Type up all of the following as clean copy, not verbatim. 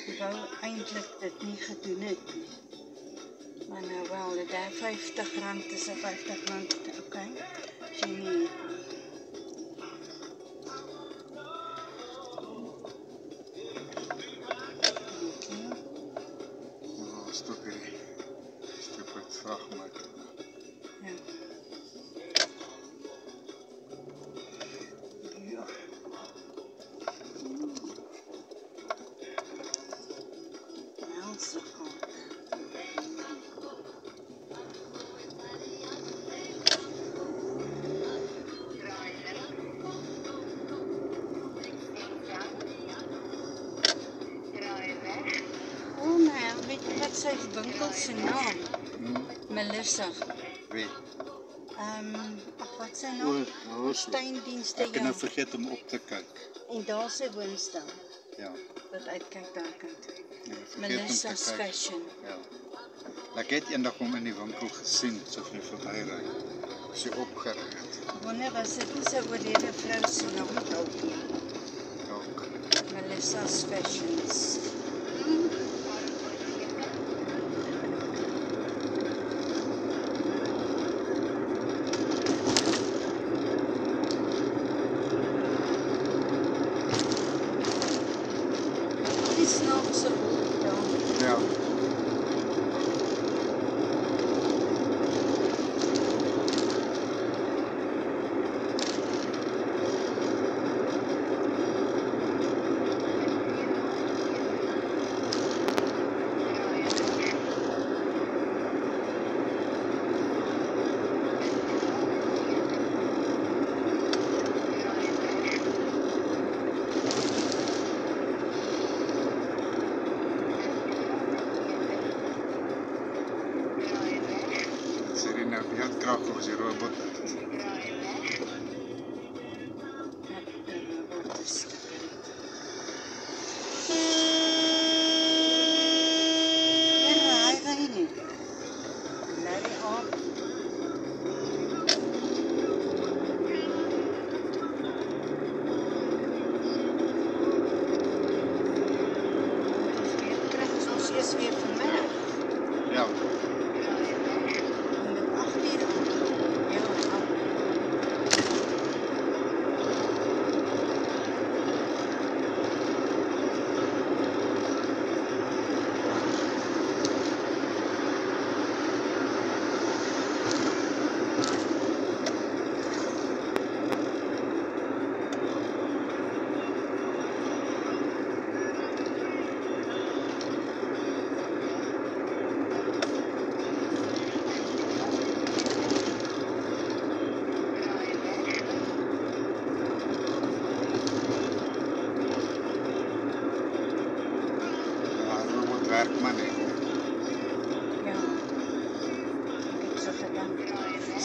Ek wou eintlik dit nie gedoen het nie. Maar nou wel, dit R50 is R50, okay. As jy nie het. Wat sy winkel se naam? Melissa. Wie? Wat sy naam? Tuindienste, Ek het nou vergeet om op te kyk. En daar sy woonstel. Ja. Wat uitkyk daar kant. Ja, Melissa's Fashion. Ja. Ek het eendag hom in die winkel gesien, so vir verbyry. Sy opgerig het. Wanneer was dit nie sy oorlede vrou se naam dalk? Dalk. Melissa's Fashions.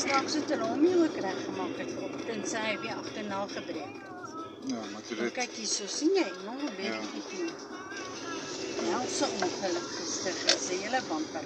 Straks het hulle hom nie ook reggemaak het vanoggend, sy hy weer agterna gebreek het. Ja, maar toe dit... Kyk hierso, sien jy, nog 'n bietjie. Ja, so ongelukkig gister, sy hele bamper.